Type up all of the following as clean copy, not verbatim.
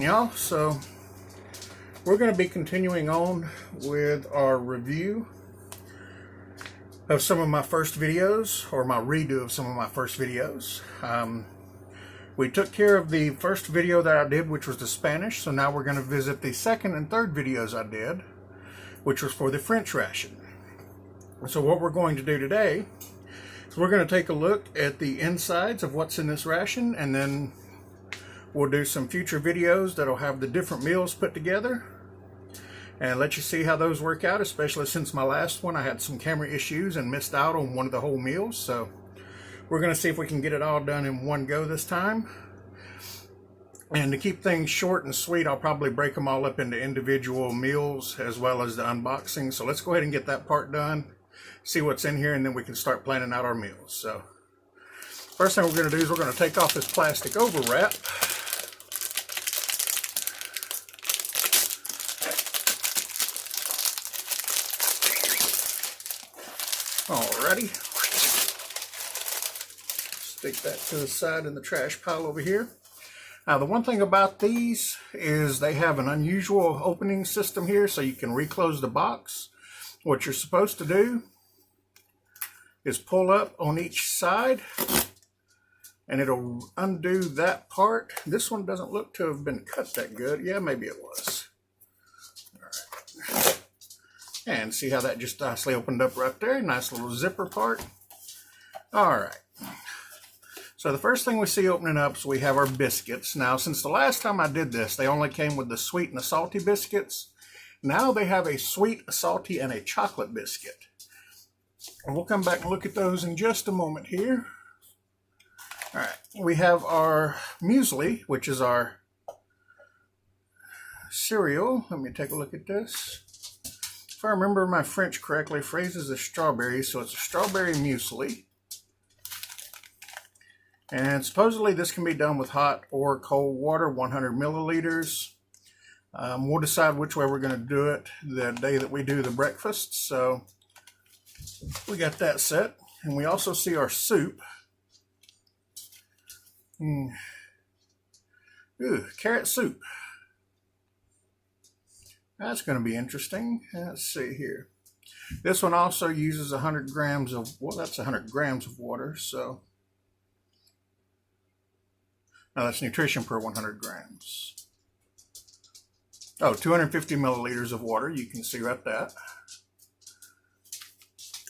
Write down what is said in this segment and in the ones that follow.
y'all. So we're going to be continuing on with our review of some of my first videos, or my redo of some of my first videos. We took care of the first video that I did, which was the Spanish, so now we're going to visit the second and third videos I did, which was for the French ration. So what we're going to do today is we're going to take a look at the insides of what's in this ration, and then we'll do some future videos that'll have the different meals put together and let you see how those work out, especially since my last one I had some camera issues and missed out on one of the whole meals. So we're going to see if we can get it all done in one go this time. And to keep things short and sweet, I'll probably break them all up into individual meals as well as the unboxing. So let's go ahead and get that part done, see what's in here, and then we can start planning out our meals. So first thing we're going to do is we're going to take off this plastic overwrap. Alrighty. Stick that to the side in the trash pile over here. Now the one thing about these is they have an unusual opening system here, so you can reclose the box. What you're supposed to do is pull up on each side and it'll undo that part. This one doesn't look to have been cut that good. Yeah, maybe it was. All right. And see how that just nicely opened up right there. Nice little zipper part. All right. So the first thing we see opening up is we have our biscuits. Now, since the last time I did this, they only came with the sweet and the salty biscuits. Now they have a sweet, a salty, and a chocolate biscuit. And we'll come back and look at those in just a moment here. All right, we have our muesli, which is our cereal. Let me take a look at this. If I remember my French correctly, phrases is strawberry, so it's a strawberry muesli. And supposedly this can be done with hot or cold water, 100 milliliters. We'll decide which way we're going to do it the day that we do the breakfast. So we got that set. And we also see our soup. Ooh, carrot soup. That's going to be interesting. Let's see here. This one also uses 100 grams of, well, that's 100 grams of water, so. Now that's nutrition per 100 grams. Oh, 250 milliliters of water. You can see right that.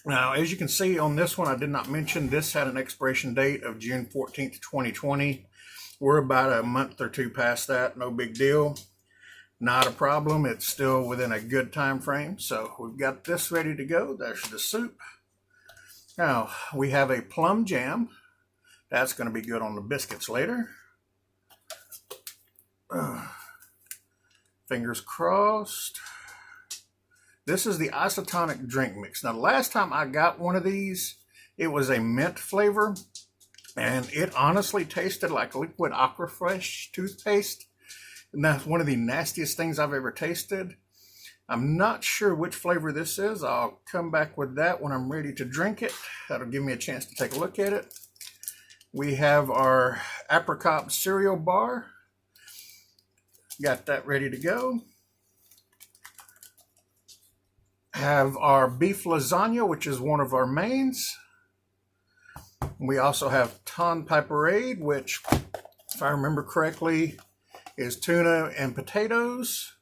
Now, as you can see on this one, I did not mention this had an expiration date of June 14th, 2020. We're about a month or two past that. No big deal. Not a problem. It's still within a good time frame. So we've got this ready to go. There's the soup. Now, we have a plum jam. That's going to be good on the biscuits later. Fingers crossed. This is the isotonic drink mix. Now, the last time I got one of these, it was a mint flavor, and it honestly tasted like liquid Aquafresh toothpaste, and that's one of the nastiest things I've ever tasted. I'm not sure which flavor this is. I'll come back with that when I'm ready to drink it. That'll give me a chance to take a look at it. We have our apricot cereal bar. Got that ready to go. Have our beef lasagna, which is one of our mains. We also have ton piperade, which, if I remember correctly, is tuna and potatoes.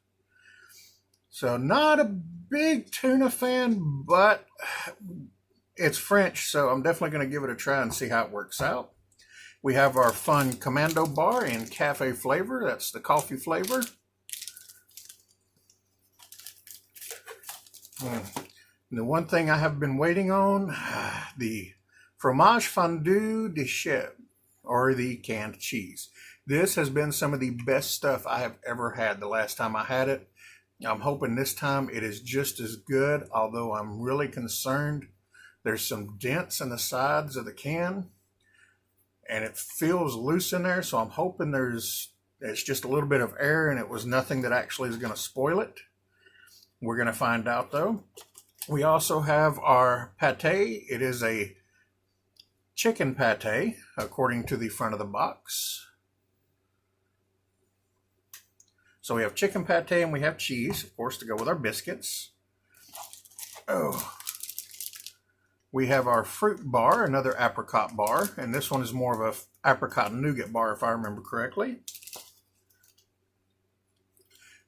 So not a big tuna fan, but it's French, so I'm definitely going to give it a try and see how it works out. We have our fun commando bar in cafe flavor. That's the coffee flavor. The one thing I have been waiting on, the fromage fondue de chèvre, or the canned cheese. This has been some of the best stuff I have ever had the last time I had it. I'm hoping this time it is just as good, although I'm really concerned. There's some dents in the sides of the can, and it feels loose in there, so I'm hoping it's just a little bit of air and it was nothing that actually is going to spoil it. We're going to find out though. We also have our pate. It is a chicken pate, according to the front of the box. So we have chicken pate and we have cheese, of course, to go with our biscuits. Oh, we have our fruit bar, another apricot bar, and this one is more of a apricot nougat bar if I remember correctly.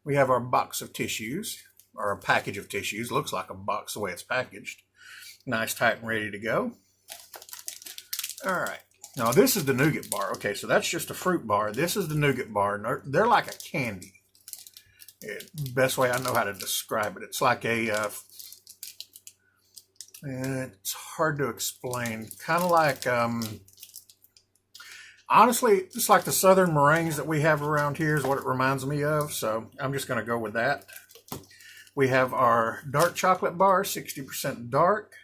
We have our box of tissues, or a package of tissues. Looks like a box the way it's packaged. Nice, tight, and ready to go. All right. Now this is the nougat bar. Okay, so that's just a fruit bar. This is the nougat bar. They're like a candy. Best way I know how to describe it. It's like a, it's hard to explain. Kind of like, honestly, it's like the southern meringues that we have around here is what it reminds me of. So I'm just going to go with that. We have our dark chocolate bar, 60% dark.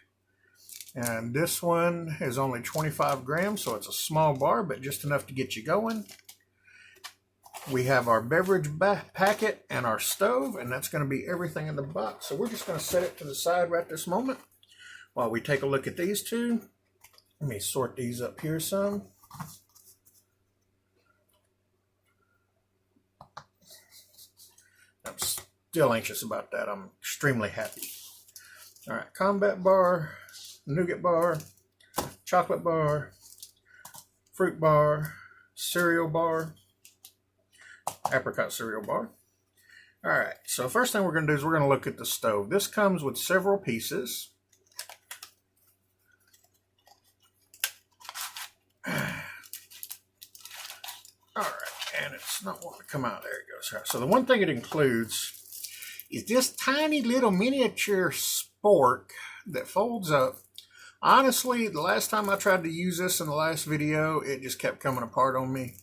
And this one is only 25 grams, so it's a small bar, but just enough to get you going. We have our beverage packet and our stove, and that's going to be everything in the box. So we're just going to set it to the side right this moment while we take a look at these two. Let me sort these up here some. I'm still anxious about that. I'm extremely happy. All right, combat bar, nougat bar, chocolate bar, fruit bar, cereal bar, apricot cereal bar. All right, so first thing we're going to do is we're going to look at the stove. This comes with several pieces. All right, and it's not wanting to come out. There it goes. All right, so the one thing it includes is this tiny little miniature spork that folds up. Honestly, the last time I tried to use this in the last video, it just kept coming apart on me.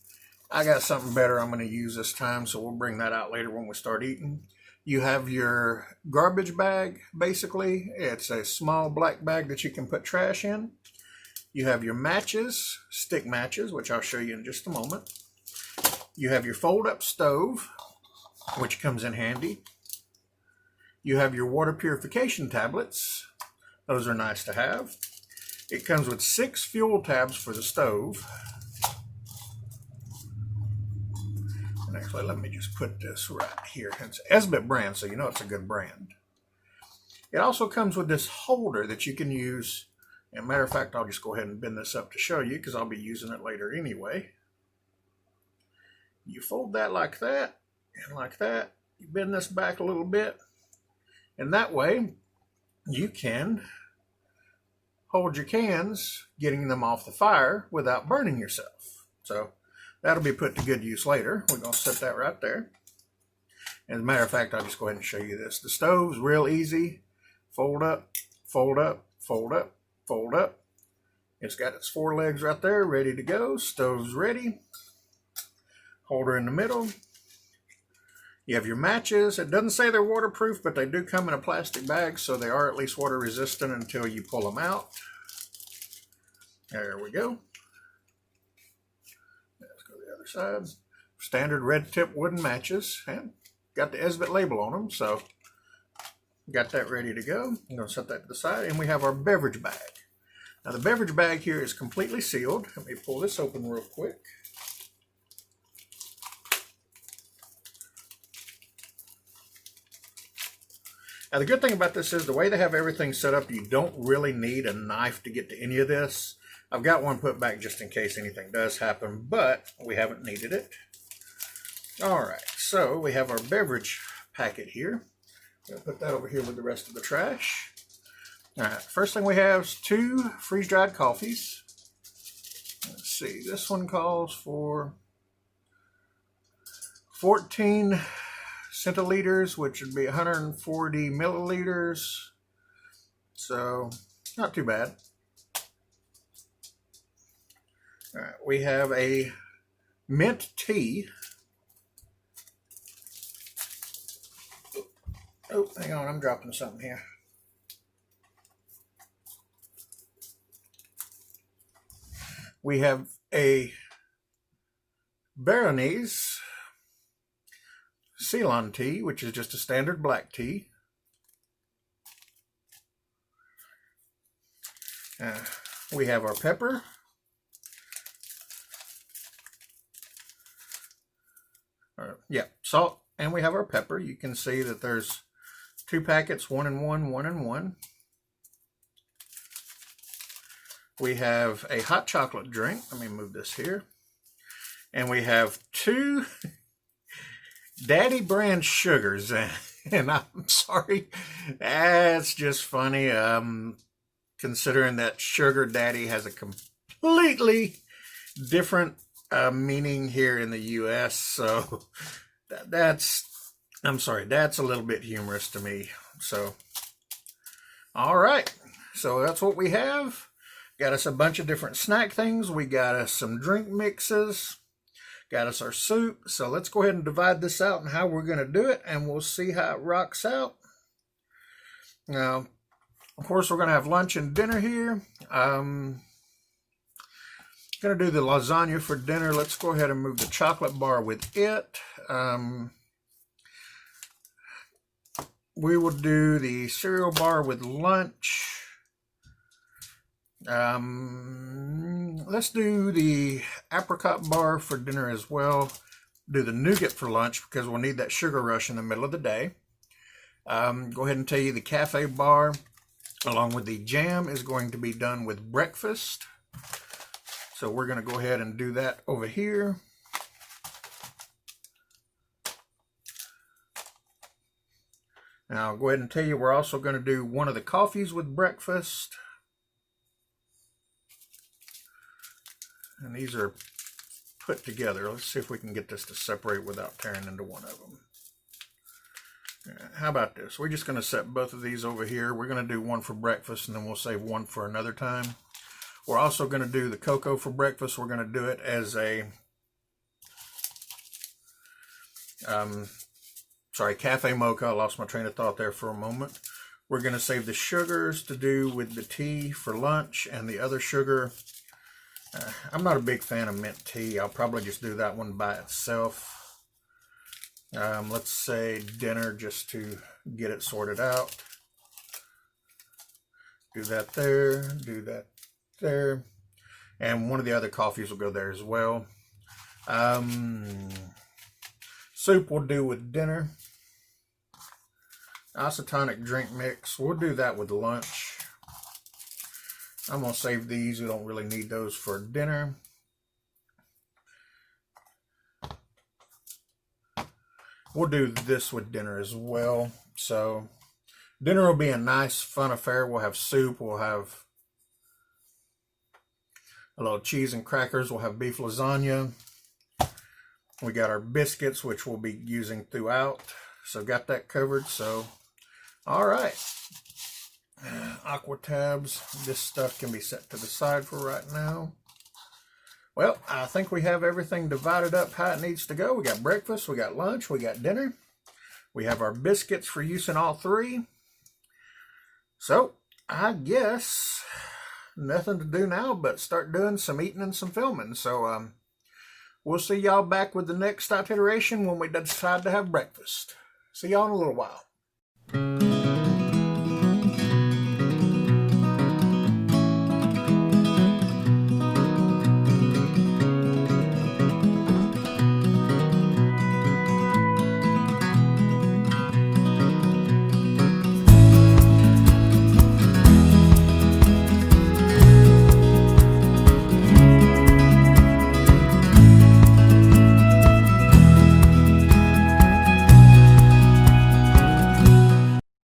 I got something better I'm going to use this time, so we'll bring that out later when we start eating. You have your garbage bag, basically. It's a small black bag that you can put trash in. You have your matches, stick matches, which I'll show you in just a moment. You have your fold-up stove, which comes in handy. You have your water purification tablets. Those are nice to have. It comes with 6 fuel tabs for the stove. And actually, let me just put this right here. It's Esbit brand, so you know it's a good brand. It also comes with this holder that you can use. And matter of fact, I'll just go ahead and bend this up to show you because I'll be using it later anyway. You fold that like that and like that. You bend this back a little bit. And that way, you can hold your cans, getting them off the fire without burning yourself. So that'll be put to good use later. We're going to set that right there. As a matter of fact, I'll just go ahead and show you this. The stove's real easy. Fold up, fold up, fold up, fold up. It's got its 4 legs right there, ready to go. Stove's ready. Holder in the middle. You have your matches. It doesn't say they're waterproof, but they do come in a plastic bag, so they are at least water resistant until you pull them out. There we go. Let's go to the other side. Standard red tip wooden matches, and got the Esbit label on them, so got that ready to go. I'm going to set that to the side, and we have our beverage bag. Now the beverage bag here is completely sealed. Let me pull this open real quick. Now the good thing about this is the way they have everything set up, you don't really need a knife to get to any of this. I've got one put back just in case anything does happen, but we haven't needed it. All right, so we have our beverage packet here. I'll put that over here with the rest of the trash. All right, first thing we have is 2 freeze-dried coffees. Let's see, this one calls for 14 centiliters, which would be 140 milliliters. So, not too bad. All right, we have a mint tea. Oh, hang on, I'm dropping something here. We have a Baronese Ceylon tea, which is just a standard black tea. We have our pepper. Salt. And we have our pepper. You can see that there's 2 packets, 1 and 1, 1 and 1. We have a hot chocolate drink. Let me move this here. And we have 2 Daddy brand sugars. And I'm sorry, that's just funny. Considering that Sugar Daddy has a completely different meaning here in the U.S. So I'm sorry, that's a little bit humorous to me. So, all right. So that's what we have. Got us a bunch of different snack things. We got us some drink mixes. Got us our soup. So let's go ahead and divide this out and how we're going to do it, and we'll see how it rocks out. Now, of course, we're going to have lunch and dinner here. Going to do the lasagna for dinner. Let's go ahead and move the chocolate bar with it. We will do the cereal bar with lunch. Let's do the apricot bar for dinner as well. Do the nougat for lunch because we'll need that sugar rush in the middle of the day. Go ahead and tell you the cafe bar along with the jam is going to be done with breakfast. So we're going to go ahead and do that over here. Now I'll go ahead and tell you we're also going to do one of the coffees with breakfast. And these are put together. Let's see if we can get this to separate without tearing into one of them. How about this? We're just going to set both of these over here. We're going to do one for breakfast and then we'll save one for another time. We're also going to do the cocoa for breakfast. We're going to do it as a cafe mocha. I lost my train of thought there for a moment. We're going to save the sugars to do with the tea for lunch, and the other sugar, I'm not a big fan of mint tea. I'll probably just do that one by itself. Let's say dinner just to get it sorted out. Do that there, do that there. And one of the other coffees will go there as well. Soup we'll do with dinner. Isotonic drink mix, we'll do that with lunch. I'm going to save these. We don't really need those for dinner. We'll do this with dinner as well. So dinner will be a nice, fun affair. We'll have soup. We'll have a little cheese and crackers. We'll have beef lasagna. We got our biscuits, which we'll be using throughout. So got that covered. So, all right. Aqua tabs. This stuff can be set to the side for right now. Well, I think we have everything divided up how it needs to go. We got breakfast, we got lunch, we got dinner. We have our biscuits for use in all three. So, I guess nothing to do now but start doing some eating and some filming. So, we'll see y'all back with the next iteration when we decide to have breakfast. See y'all in a little while.